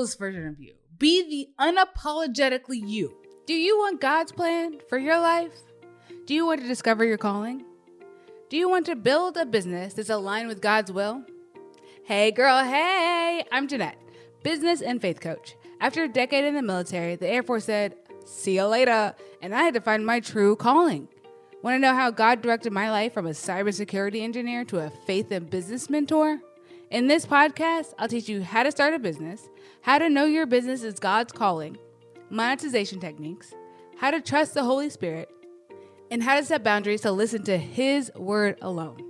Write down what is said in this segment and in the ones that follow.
fullest version of you. Be the unapologetically you. Do you want God's plan for your life? Do you want to discover your calling? Do you want to build a business that's aligned with God's will? Hey girl, hey! I'm Jeanette, business and faith coach. After a decade in the military, the Air Force said, see you later, and I had to find my true calling. Want to know how God directed my life from a cybersecurity engineer to a faith and business mentor? In this podcast, I'll teach you how to start a business, how to know your business is God's calling, monetization techniques, how to trust the Holy Spirit, and how to set boundaries to listen to His word alone.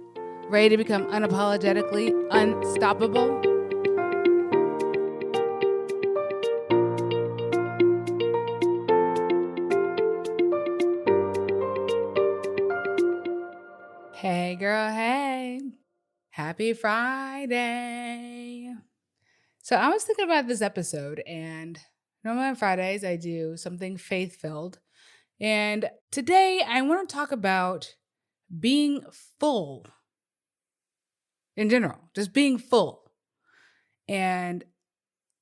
Ready to become unapologetically unstoppable? Hey girl, hey. Happy Friday. So I was thinking about this episode, and normally on Fridays I do something faith-filled. And today I want to talk about being full in general, just being full. And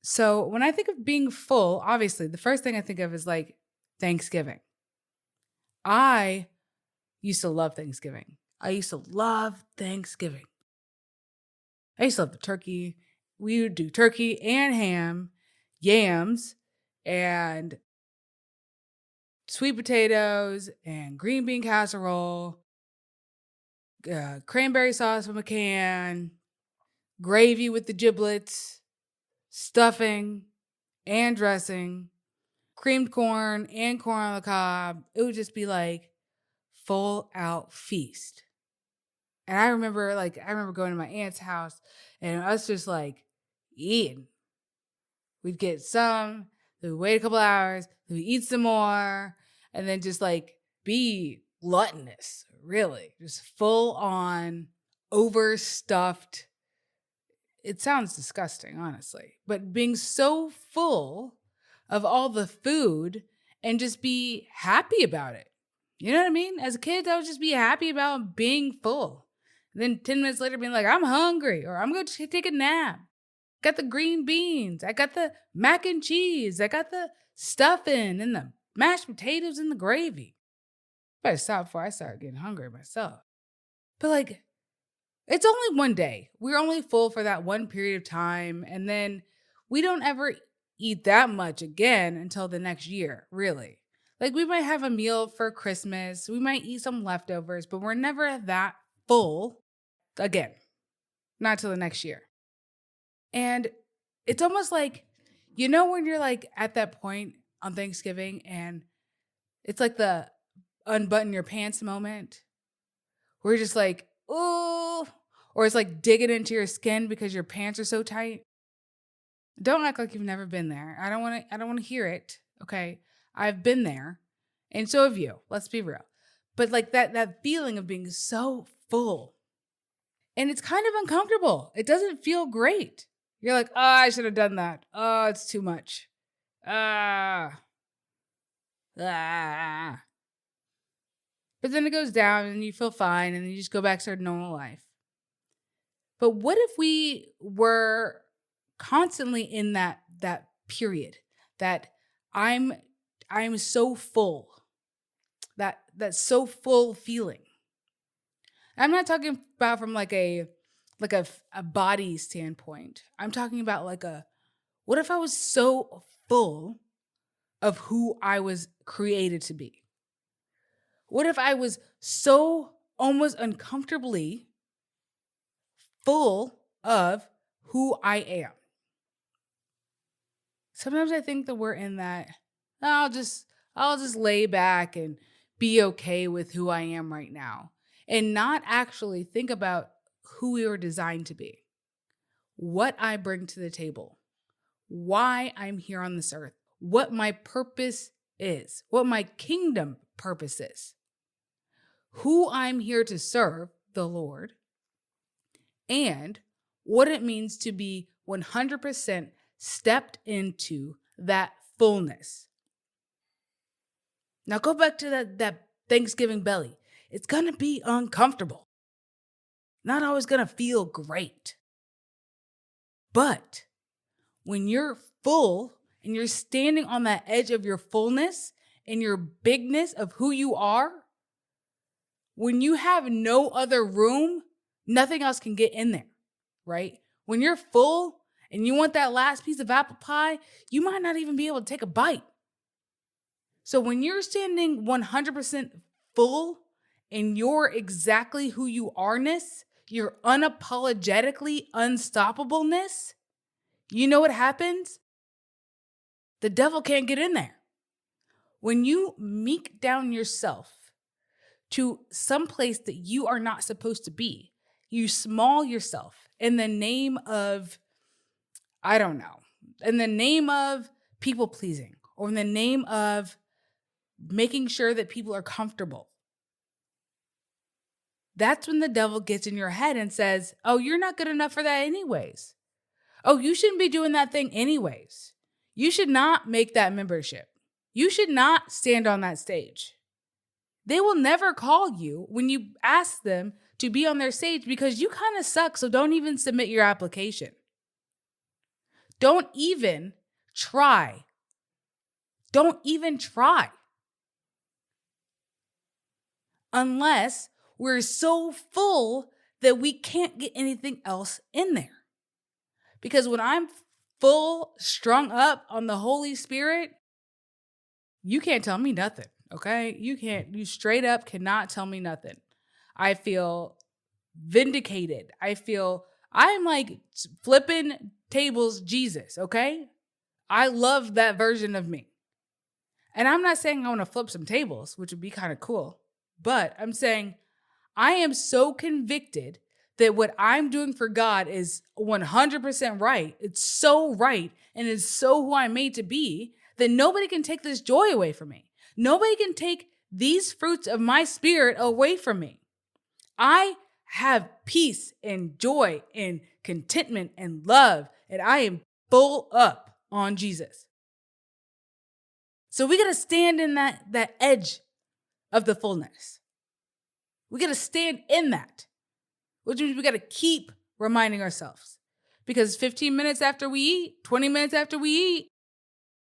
so when I think of being full, obviously the first thing I think of is like Thanksgiving. I used to love Thanksgiving. I used to love Thanksgiving. I used to love the turkey. We would do turkey and ham, yams, and sweet potatoes, and green bean casserole, cranberry sauce from a can, gravy with the giblets, stuffing and dressing, creamed corn and corn on the cob. It would just be like full out feast. And I remember going to my aunt's house and us just like eating. We'd get some, then we'd wait a couple hours, then we'd eat some more, and then just like be gluttonous, really. Just full on, overstuffed. It sounds disgusting, honestly. But being so full of all the food and just be happy about it. You know what I mean? As a kid, I would just be happy about being full. And then 10 minutes later being like, I'm hungry, or I'm going to take a nap. Got the green beans. I got the mac and cheese. I got the stuffing and the mashed potatoes and the gravy. Better stop before I start getting hungry myself. But like, it's only one day. We're only full for that one period of time. And then we don't ever eat that much again until the next year, really. Like we might have a meal for Christmas. We might eat some leftovers, but we're never that full again. Not till the next year. And it's almost like, you know, when you're like at that point on Thanksgiving and it's like the unbutton your pants moment where you're just like, oh, or it's like digging into your skin because your pants are so tight. Don't act like you've never been there. I don't want to hear it. Okay. I've been there. And so have you. Let's be real. But like that feeling of being so full. And it's kind of uncomfortable. It doesn't feel great. You're like, oh, I should have done that. Oh, it's too much. But then it goes down and you feel fine and then you just go back to normal life. But what if we were constantly in that period that I'm so full, that so full feeling? I'm not talking about from like a body standpoint. I'm talking about what if I was so full of who I was created to be? What if I was so almost uncomfortably full of who I am? Sometimes I think that we're in that, I'll just lay back and be okay with who I am right now and not actually think about who we were designed to be, what I bring to the table, why I'm here on this earth, what my purpose is, what my kingdom purpose is, who I'm here to serve, the Lord, and what it means to be 100% stepped into that fullness. Now go back to that Thanksgiving belly. It's going to be uncomfortable. Not always going to feel great. But when you're full and you're standing on that edge of your fullness and your bigness of who you are, when you have no other room, nothing else can get in there, right? When you're full and you want that last piece of apple pie, you might not even be able to take a bite. So when you're standing 100% full in your exactly who you are-ness, your unapologetically unstoppableness, you know what happens? The devil can't get in there. When you meek down yourself to some place that you are not supposed to be, you small yourself in the name of, I don't know, in the name of people pleasing, or in the name of making sure that people are comfortable. That's when the devil gets in your head and says, oh, you're not good enough for that anyways. Oh, you shouldn't be doing that thing anyways. You should not make that membership. You should not stand on that stage. They will never call you when you ask them to be on their stage because you kind of suck, so don't even submit your application. Don't even try. Don't even try. Unless we're so full that we can't get anything else in there. Because when I'm full, strung up on the Holy Spirit, you can't tell me nothing, okay? You straight up cannot tell me nothing. I feel vindicated. I'm like flipping tables Jesus, okay? I love that version of me. And I'm not saying I want to flip some tables, which would be kind of cool. But I'm saying I am so convicted that what I'm doing for God is 100% right. It's so right. And it's so who I'm made to be that nobody can take this joy away from me. Nobody can take these fruits of my spirit away from me. I have peace and joy and contentment and love, and I am full up on Jesus. So we got to stand in that edge of the fullness. We got to stand in that, which means we got to keep reminding ourselves. Because 15 minutes after we eat, 20 minutes after we eat,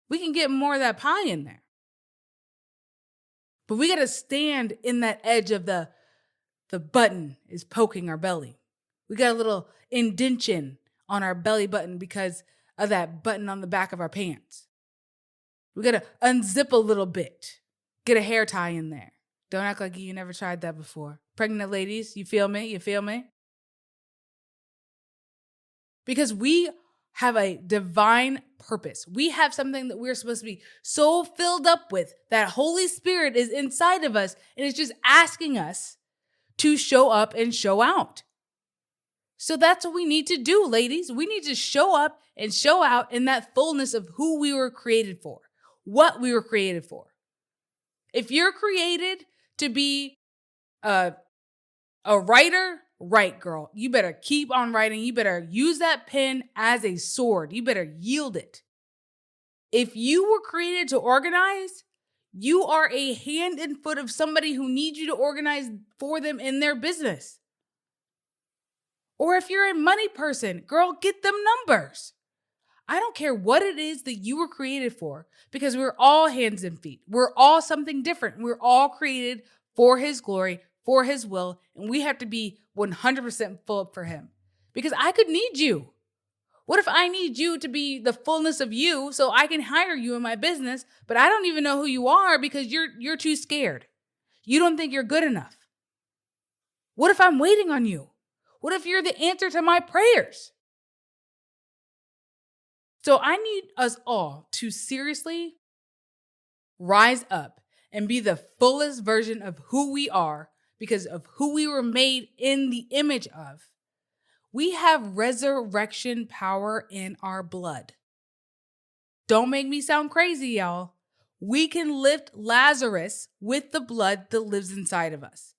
we can get more of that pie in there. But we got to stand in that edge of the button is poking our belly. We got a little indentation on our belly button because of that button on the back of our pants. We got to unzip a little bit, get a hair tie in there. Don't act like you never tried that before. Pregnant ladies, you feel me? You feel me? Because we have a divine purpose. We have something that we're supposed to be so filled up with. That Holy Spirit is inside of us and it's just asking us to show up and show out. So that's what we need to do, ladies. We need to show up and show out in that fullness of who we were created for, what we were created for. If you're created to be a writer, write, girl. You better keep on writing. You better use that pen as a sword. You better yield it. If you were created to organize, you are a hand and foot of somebody who needs you to organize for them in their business. Or if you're a money person, girl, get them numbers. I don't care what it is that you were created for, because we're all hands and feet. We're all something different. We're all created for His glory, for His will, and we have to be 100% full up for Him. Because I could need you. What if I need you to be the fullness of you so I can hire you in my business, but I don't even know who you are because you're too scared. You don't think you're good enough. What if I'm waiting on you? What if you're the answer to my prayers? So I need us all to seriously rise up and be the fullest version of who we are because of who we were made in the image of. We have resurrection power in our blood. Don't make me sound crazy, y'all. We can lift Lazarus with the blood that lives inside of us.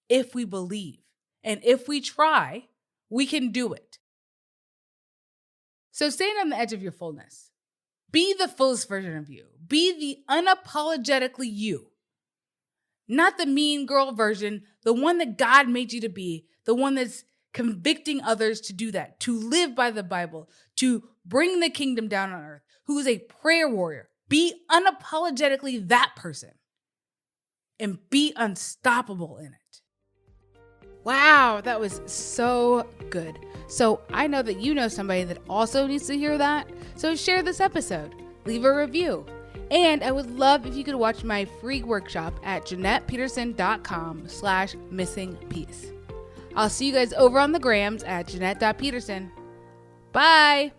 If we believe and if we try, we can do it. So stand on the edge of your fullness. Be the fullest version of you. Be the unapologetically you. Not the mean girl version, the one that God made you to be, the one that's convicting others to do that, to live by the Bible, to bring the kingdom down on earth, who is a prayer warrior. Be unapologetically that person and be unstoppable in it. Wow, that was so good. So I know that you know somebody that also needs to hear that. So share this episode, leave a review. And I would love if you could watch my free workshop at JeanettePeterson.com/missingpiece. I'll see you guys over on the grams at Jeanette.Peterson. Bye.